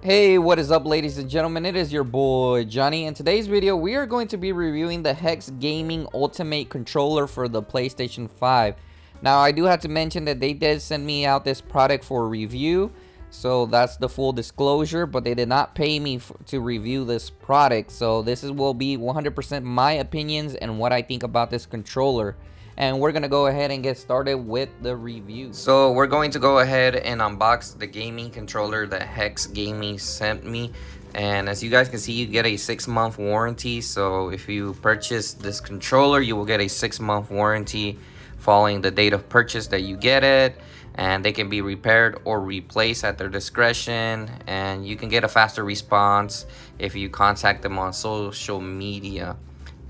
Hey, what is up, ladies and gentlemen? It is your boy Johnny. In today's video, we are going to be reviewing the Hex Gaming Ultimate Controller for the PlayStation 5. Now, I do have to mention that they did send me out this product for review, so that's the full disclosure, but they did not pay me to review this product, so will be 100% my opinions and what I think about this controller. And we're gonna go ahead and get started with the review. So we're going to go ahead and unbox the gaming controller that Hex Gaming sent me. And as you guys can see, you get a 6-month warranty. So if you purchase this controller, you will get a 6-month warranty following the date of purchase that you get it. And they can be repaired or replaced at their discretion. And you can get a faster response if you contact them on social media.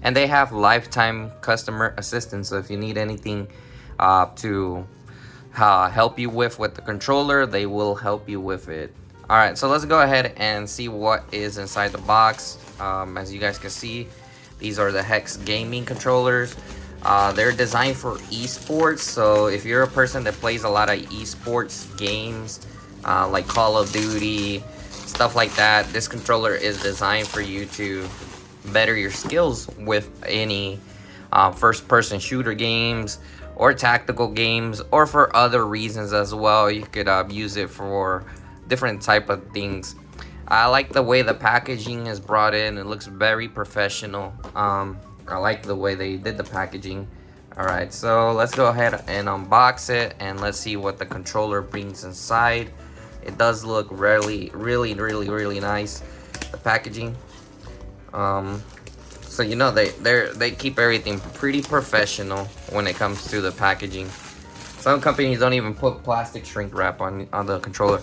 And they have lifetime customer assistance, so if you need anything to help you with the controller, they will help you with it. All right, so let's go ahead and see what is inside the box. As you guys can see, these are the Hex Gaming controllers. They're designed for esports, so if you're a person that plays a lot of esports games like Call of Duty, stuff like that, this controller is designed for you to better your skills with any first-person shooter games or tactical games, or for other reasons as well. You could use it for different type of things. I like the way the packaging is brought in. It looks very professional. I like the way they did the packaging. All right, so let's go ahead and unbox it and let's see what the controller brings inside. It does look really nice, the packaging. So you know they keep everything pretty professional when it comes to the packaging. Some companies don't even put plastic shrink wrap on the controller.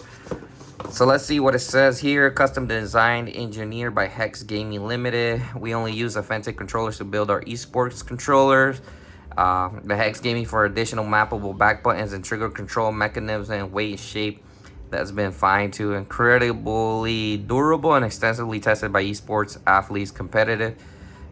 So let's see what it says here. Custom designed, engineered by Hex Gaming Limited. We only use authentic controllers to build our esports controllers. The Hex Gaming for additional mappable back buttons and trigger control mechanisms and weight shape that's been fine-tuned, incredibly durable and extensively tested by esports athletes, competitive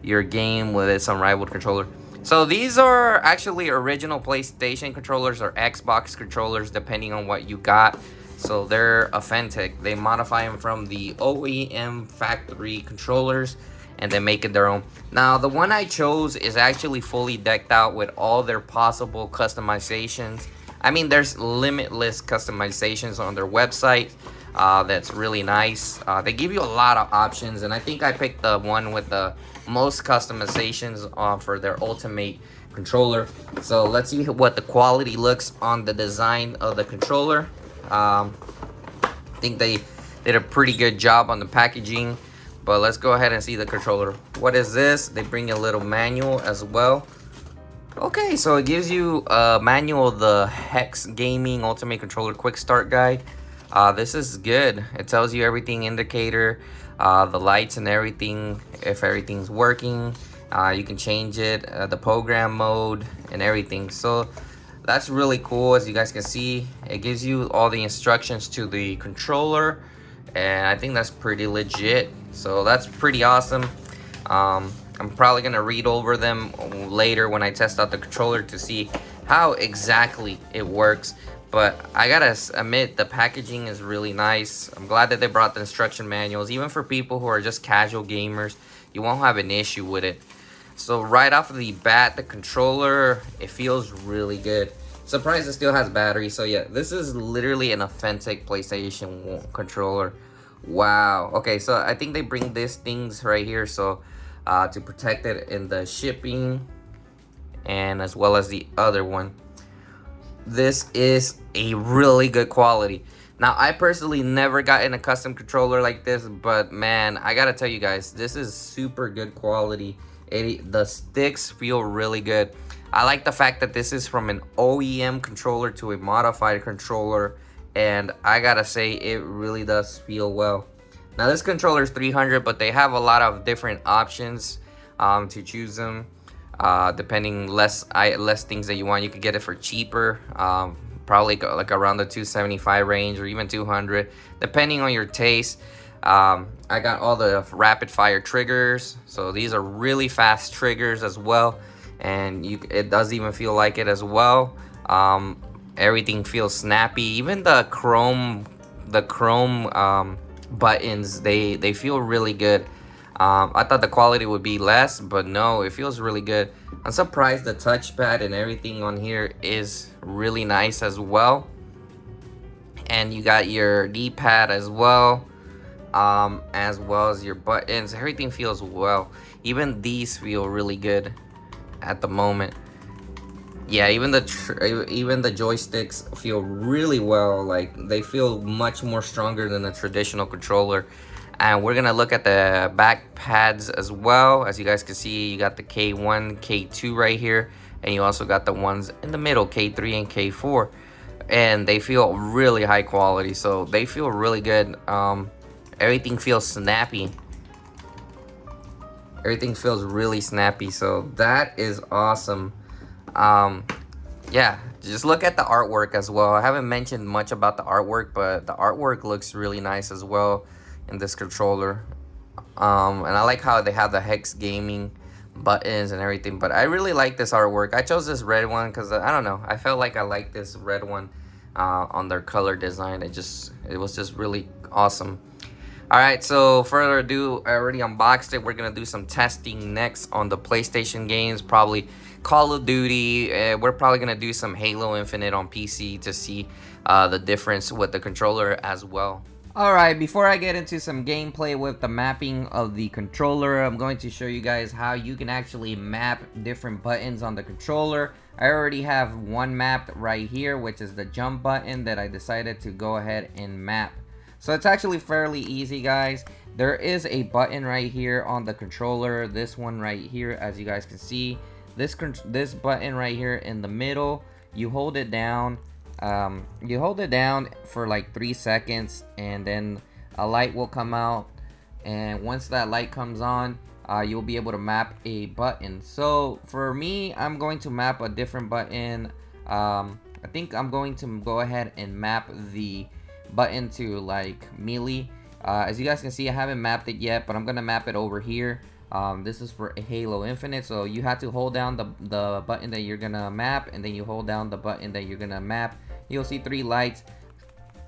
your game with its unrivaled controller. So these are actually original PlayStation controllers or Xbox controllers, depending on what you got. So they're authentic. They modify them from the OEM factory controllers and they make it their own. Now the one I chose is actually fully decked out with all their possible customizations. I mean, there's limitless customizations on their website. That's really nice. They give you a lot of options, and I think I picked the one with the most customizations for their ultimate controller. So let's see what the quality looks on the design of the controller. I think they did a pretty good job on the packaging, but let's go ahead and see the controller. What is this? They bring a little manual as well. Okay, so it gives you a manual of the Hex Gaming Ultimate Controller Quick Start Guide. This is good. It tells you everything, indicator, the lights and everything, if everything's working. You can change it, the program mode and everything. So that's really cool. As you guys can see, it gives you all the instructions to the controller, and I think that's pretty legit. So that's pretty awesome. I'm probably gonna read over them later when I test out the controller to see how exactly it works. But I gotta admit, the packaging is really nice. I'm glad that they brought the instruction manuals. Even for people who are just casual gamers, you won't have an issue with it. So right off of the bat, the controller, it feels really good. Surprised it still has battery. So yeah, this is literally an authentic PlayStation controller. Wow. Okay, so I think they bring these things right here so to protect it in the shipping, and as well as the other one. This is a really good quality. Now, I personally never gotten a custom controller like this, but man, I gotta tell you guys, this is super good quality. The sticks feel really good. I like the fact that this is from an OEM controller to a modified controller, and I gotta say, it really does feel well. Now, this controller is $300, but they have a lot of different options to choose them. Depending less things that you want, you could get it for cheaper. Probably like around the 275 range or even 200, depending on your taste. I got all the rapid fire triggers, so these are really fast triggers as well, and it does even feel like it as well. Everything feels snappy. Even the chrome buttons, they feel really good. I thought the quality would be less, but no, it feels really good. I'm surprised the touchpad and everything on here is really nice as well. And you got your D-pad as well as your buttons. Everything feels well. Even these feel really good at the moment. Yeah, even the joysticks feel really well. Like, they feel much more stronger than the traditional controller. And we're gonna look at the back pads as well. As you guys can see, you got the K1, K2 right here, and you also got the ones in the middle, K3 and K4, and they feel really high quality, so they feel really good. Everything feels snappy. Everything feels really snappy, so that is awesome. Yeah, just look at the artwork as well. I haven't mentioned much about the artwork, but the artwork looks really nice as well in this controller. And I like how they have the Hex Gaming buttons and everything, but I really like this artwork. I chose this red one because I don't know, I felt like I liked this red one on their color design. It was just really awesome. All right, so further ado, I already unboxed it. We're gonna do some testing next on the PlayStation games, probably Call of Duty. We're probably gonna do some Halo Infinite on PC to see the difference with the controller as well. Alright, before I get into some gameplay with the mapping of the controller, I'm going to show you guys how you can actually map different buttons on the controller. I already have one mapped right here, which is the jump button that I decided to go ahead and map. So it's actually fairly easy, guys. There is a button right here on the controller, this one right here, as you guys can see. This button right here in the middle, you hold it down. You hold it down for like 3 seconds, and then a light will come out, and once that light comes on, you'll be able to map a button. So for me, I'm going to map a different button. I think I'm going to go ahead and map the button to like melee. As you guys can see, I haven't mapped it yet, but I'm gonna map it over here. This is for Halo Infinite, so you have to hold down the button that you're gonna map, and then you hold down the button that you're gonna map. You'll see 3 lights.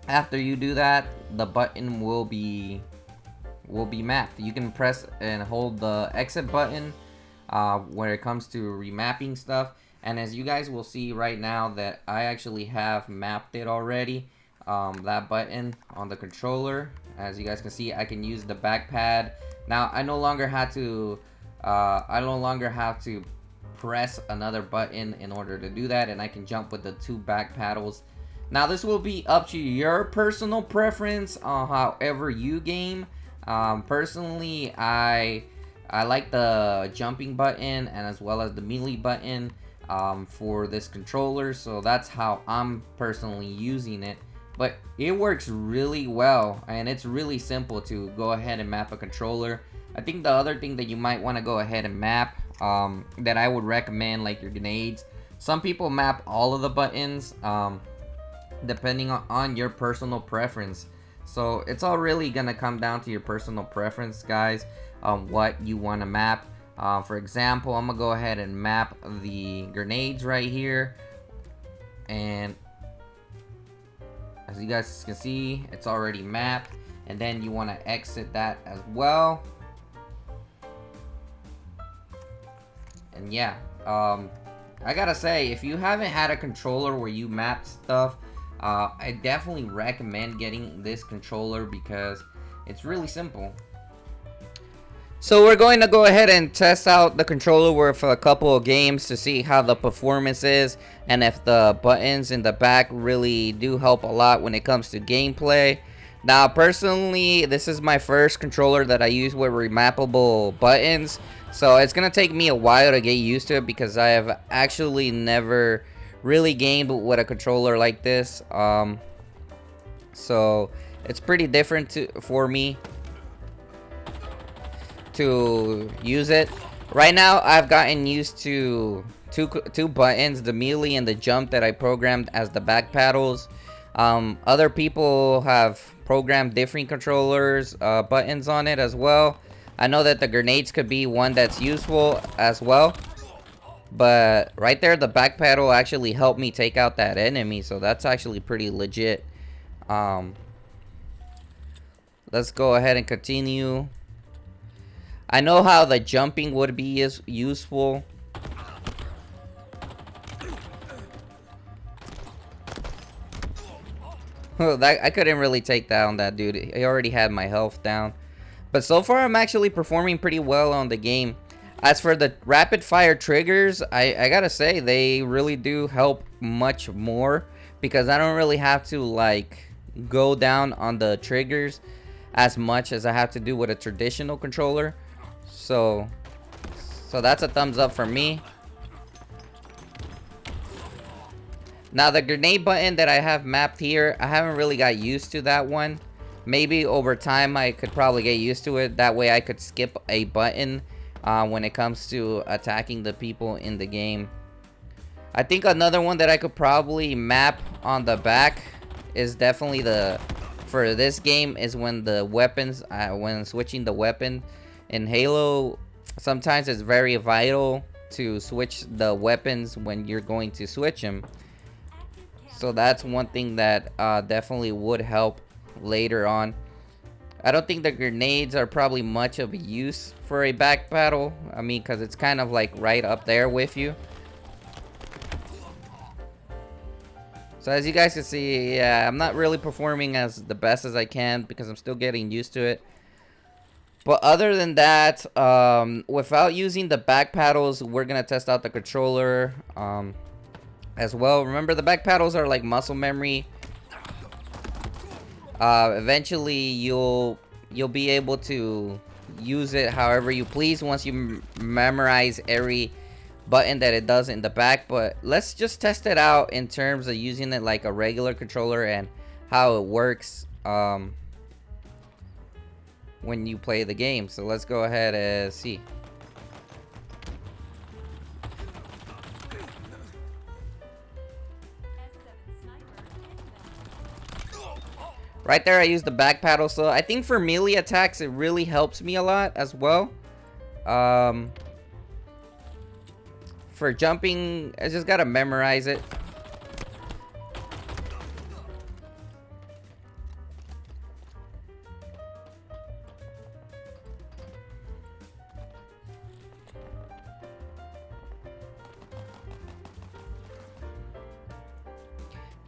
After you do that, the button will be mapped. You can press and hold the exit button when it comes to remapping stuff. And as you guys will see right now, that I actually have mapped it already. That button on the controller, as you guys can see, I can use the back pad. Now I no longer have to press another button in order to do that, and I can jump with the 2 back paddles. Now this will be up to your personal preference on however you game. Personally, I like the jumping button and as well as the melee button for this controller, so that's how I'm personally using it. But it works really well, and it's really simple to go ahead and map a controller. I think the other thing that you might want to go ahead and map, that I would recommend, like your grenades. Some people map all of the buttons, depending on your personal preference. So it's all really gonna come down to your personal preference, guys, on what you want to map. For example, I'm gonna go ahead and map the grenades right here, and as you guys can see, it's already mapped. And then you want to exit that as well. And yeah, I gotta say, if you haven't had a controller where you map stuff, I definitely recommend getting this controller because it's really simple. So we're going to go ahead and test out the controller with a couple of games to see how the performance is, and if the buttons in the back really do help a lot when it comes to gameplay. Now personally, this is my first controller that I use with remappable buttons, so it's gonna take me a while to get used to it because I have actually never really gamed with a controller like this. So it's pretty different for me to use it. Right now I've gotten used to two buttons, the melee and the jump, that I programmed as the back paddles. Other people have programmed different controllers buttons on it as well. I know that the grenades could be one that's useful as well, but right there the back paddle actually helped me take out that enemy, so that's actually pretty legit. Let's go ahead and continue. I know how the jumping would be useful. That I couldn't really take down that dude. He already had my health down. But so far, I'm actually performing pretty well on the game. As for the rapid fire triggers, I gotta say, they really do help much more. Because I don't really have to, like, go down on the triggers as much as I have to do with a traditional controller. So that's a thumbs up for me. Now, the grenade button that I have mapped here, I haven't really got used to that one. Maybe over time I could probably get used to it. That way I could skip a button when it comes to attacking the people in the game. I think another one that I could probably map on the back is definitely for this game is when the weapons, when switching the weapon. In Halo, sometimes it's very vital to switch the weapons when you're going to switch them. So that's one thing that definitely would help later on. I don't think the grenades are probably much of a use for a back battle. I mean, because it's kind of like right up there with you. So as you guys can see, yeah, I'm not really performing as the best as I can because I'm still getting used to it. But other than that, without using the back paddles, we're going to test out the controller as well. Remember, the back paddles are like muscle memory. Eventually, you'll be able to use it however you please once you memorize every button that it does in the back. But let's just test it out in terms of using it like a regular controller and how it works when you play the game. So let's go ahead and see. Right there, I used the back paddle. So I think for melee attacks, it really helps me a lot as well. For jumping, I just gotta memorize it.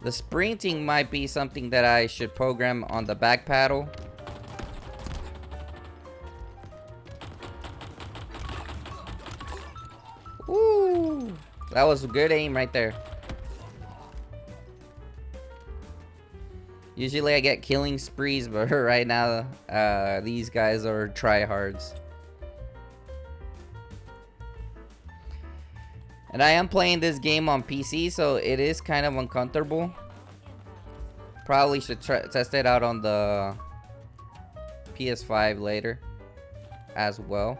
The sprinting might be something that I should program on the back paddle. Ooh, that was a good aim right there. Usually I get killing sprees, but right now these guys are tryhards. And I am playing this game on PC, so it is kind of uncomfortable. Probably should test it out on the PS5 later as well.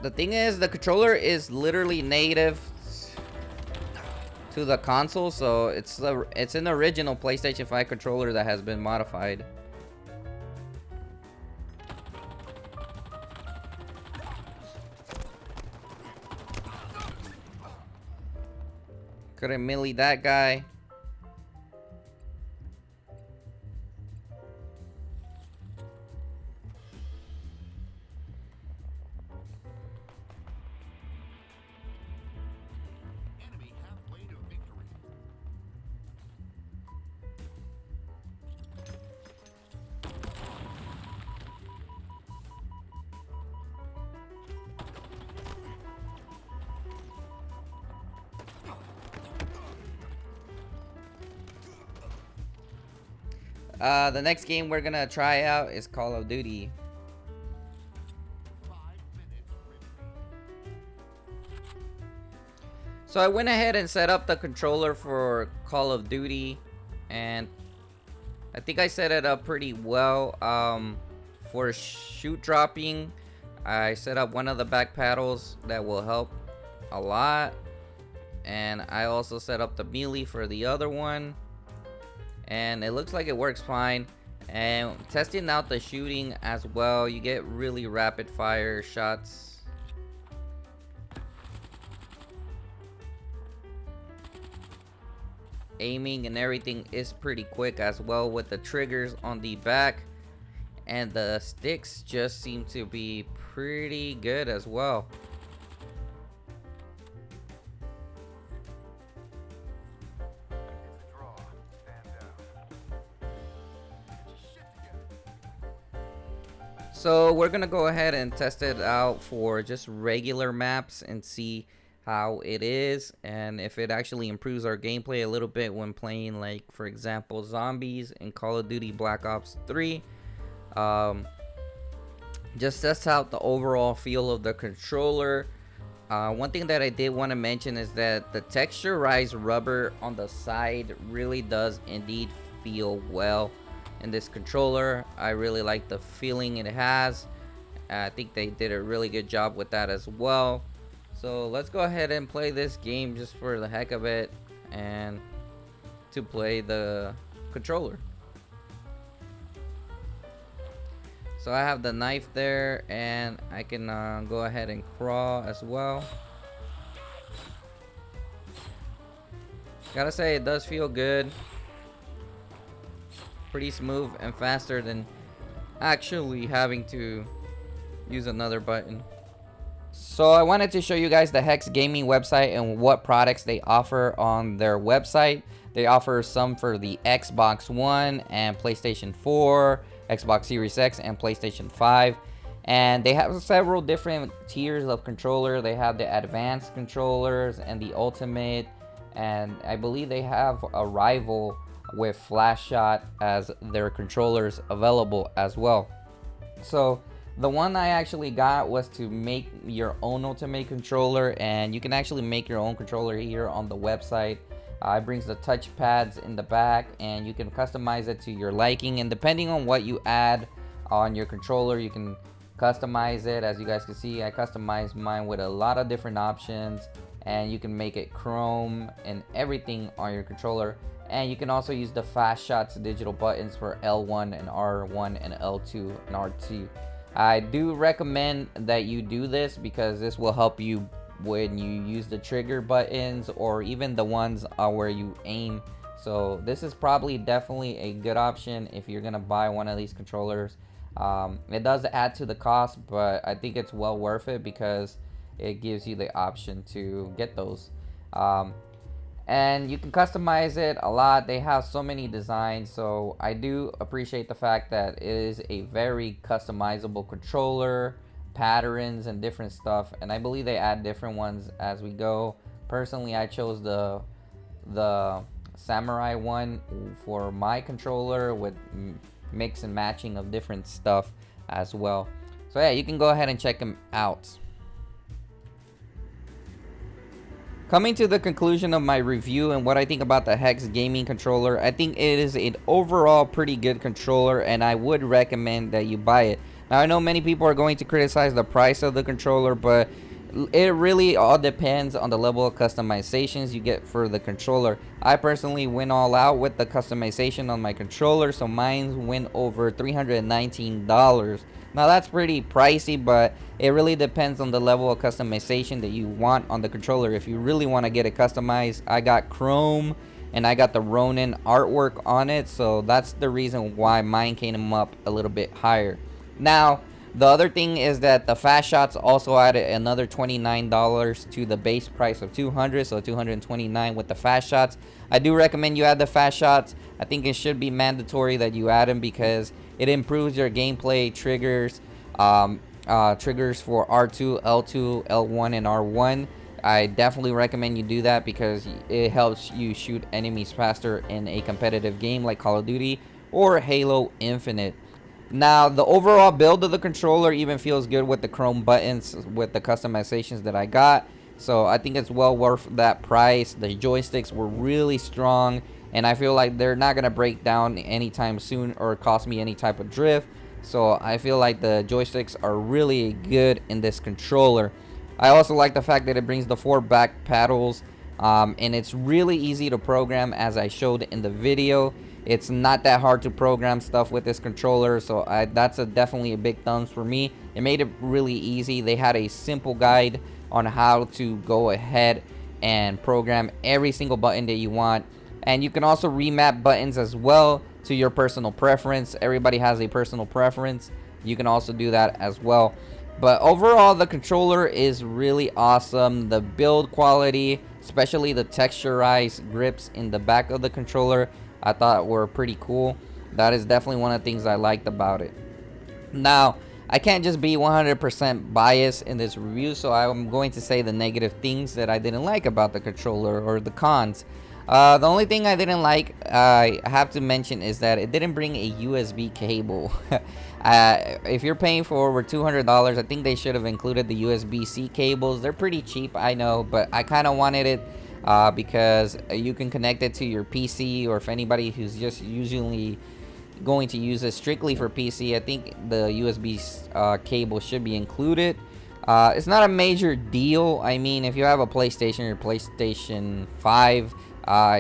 The thing is, the controller is literally native to the console, so it's an original PlayStation 5 controller that has been modified. Couldn't melee that guy. The next game we're gonna try out is Call of Duty. So I went ahead and set up the controller for Call of Duty, and I think I set it up pretty well. For shoot dropping, I set up one of the back paddles that will help a lot, and I also set up the melee for the other one. And it looks like it works fine. And testing out the shooting as well, you get really rapid fire shots. aiming and everything is pretty quick as well, with the triggers on the back, and the sticks just seem to be pretty good as well. So we're gonna go ahead and test it out for just regular maps and see how it is, and if it actually improves our gameplay a little bit when playing, like for example, zombies in Call of Duty Black Ops 3. Just test out the overall feel of the controller. One thing that I did want to mention is that the texturized rubber on the side really does indeed feel well in this controller. I really like the feeling it has. I think they did a really good job with that as well. So let's go ahead and play this game just for the heck of it, and to play the controller. So I have the knife there, and I can go ahead and crawl as well. Gotta say, it does feel good. Pretty smooth and faster than actually having to use another button. So I wanted to show you guys the Hex Gaming website and what products they offer on their website. They offer some for the Xbox One and PlayStation 4, Xbox Series X and PlayStation 5. And they have several different tiers of controller. They have the advanced controllers and the ultimate. And I believe they have a rival with Flash Shot as their controllers available as well. So the one I actually got was to make your own ultimate controller, and you can actually make your own controller here on the website. It brings the touch pads in the back, and you can customize it to your liking, and depending on what you add on your controller, you can customize it. As you guys can see, I customized mine with a lot of different options, and you can make it chrome and everything on your controller. And you can also use the Fast Shots digital buttons for L1 and R1 and L2 and R2. I do recommend that you do this because this will help you when you use the trigger buttons, or even the ones where you aim. So this is probably definitely a good option if you're gonna buy one of these controllers. It does add to the cost, but I think it's well worth it because it gives you the option to get those. And you can customize it a lot. They have so many designs, so I do appreciate the fact that it is a very customizable controller, patterns and different stuff, and I believe they add different ones as we go. Personally, I chose the samurai one for my controller with mix and matching of different stuff as well. So yeah, you can go ahead and check them out. Coming to the conclusion of my review and what I think about the Hex Gaming controller, I think it is an overall pretty good controller, and I would recommend that you buy it. Now, I know many people are going to criticize the price of the controller, but it really all depends on the level of customizations you get for the controller. I personally went all out with the customization on my controller, so mine went over $319. Now that's pretty pricey, but it really depends on the level of customization that you want on the controller. If you really want to get it customized, I got chrome and I got the Ronin artwork on it, so that's the reason why mine came up a little bit higher. Now the other thing is that the Fast Shots also added another $29 to the base price of $200, so $229 with the Fast Shots. I do recommend you add the Fast Shots. I think it should be mandatory that you add them because it improves your gameplay triggers, triggers for R2, L2, L1, and R1. I definitely recommend you do that because it helps you shoot enemies faster in a competitive game like Call of Duty or Halo Infinite. Now, the overall build of the controller even feels good with the chrome buttons, with the customizations that I got. So I think it's well worth that price. The joysticks were really strong, and I feel like they're not going to break down anytime soon or cost me any type of drift. So I feel like the joysticks are really good in this controller. I also like the fact that it brings the 4 back paddles, and it's really easy to program, as I showed in the video. It's not that hard to program stuff with this controller, so that's definitely a big thumbs for me. It made it really easy. They had a simple guide on how to go ahead and program every single button that you want. And you can also remap buttons as well to your personal preference. Everybody has a personal preference. You can also do that as well. But overall, the controller is really awesome. The build quality, especially the texturized grips in the back of the controller, I thought were pretty cool. That is definitely one of the things I liked about it. Now, I can't just be 100% biased in this review, so I'm going to say the negative things that I didn't like about the controller, or the cons. The only thing I didn't like, I have to mention, is that it didn't bring a USB cable. If you're paying for over $200, I think they should have included the USB-C cables. They're pretty cheap, I know, but I kind of wanted it because you can connect it to your PC, or if anybody who's just usually going to use it strictly for PC, I think the USB cable should be included. It's not a major deal. I mean, if you have a PlayStation or PlayStation 5,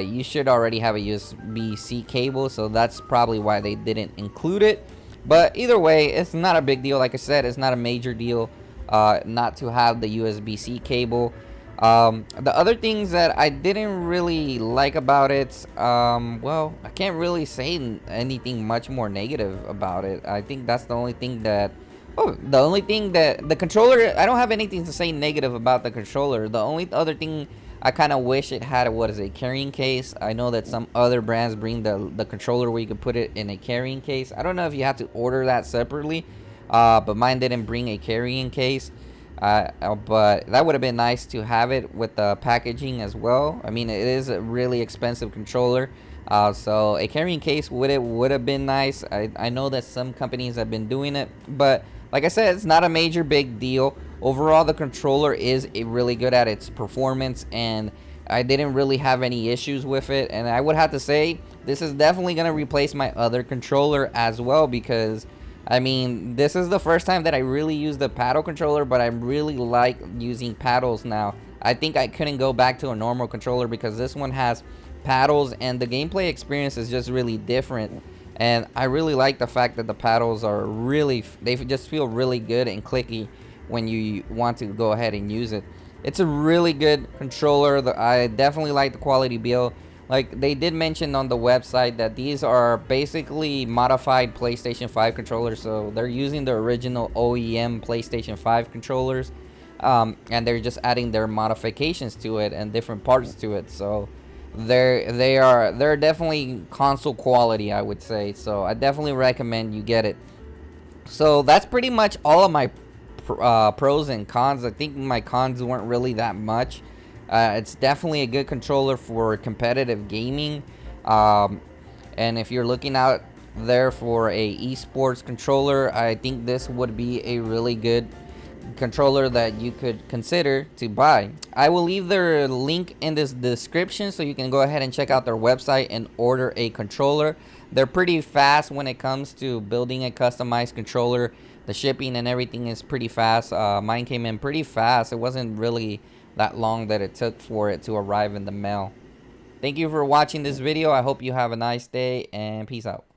you should already have a USB-C cable, so that's probably why they didn't include it. But either way, it's not a big deal. Like I said, it's not a major deal not to have the USB-C cable. The other things that I didn't really like about it, well, I can't really say anything much more negative about it. I think that's the only thing that, the only thing that, the controller, I don't have anything to say negative about the controller. The only other thing I kind of wish it had, what is a carrying case. I know that some other brands bring the controller where you could put it in a carrying case. I don't know if you have to order that separately, but mine didn't bring a carrying case. But that would have been nice to have it with the packaging as well. I mean, it is a really expensive controller, so a carrying case would have been nice. I know that some companies have been doing it, but like I said, it's not a major big deal. Overall, the controller is really good at its performance, and I didn't really have any issues with it. And I would have to say this is definitely going to replace my other controller as well, because I mean, this is the first time that I really use the paddle controller, but I really like using paddles now. I think I couldn't go back to a normal controller because this one has paddles, and the gameplay experience is just really different. And I really like the fact that the paddles are really, they just feel really good and clicky when you want to go ahead and use it. It's a really good controller. I definitely like the quality build. Like they did mention on the website that these are basically modified PlayStation 5 controllers, so they're using the original OEM PlayStation 5 controllers, and they're just adding their modifications to it and different parts to it. So they're definitely console quality, I would say. So I definitely recommend you get it. So that's pretty much all of my pros and cons. I think my cons weren't really that much. It's definitely a good controller for competitive gaming, and if you're looking out there for a esports controller, I think this would be a really good controller that you could consider to buy. I will leave their link in this description so you can go ahead and check out their website and order a controller. They're pretty fast when it comes to building a customized controller. The shipping and everything is pretty fast. Mine came in pretty fast. It wasn't really that long that it took for it to arrive in the mail. Thank you for watching this video. I hope you have a nice day, and peace out.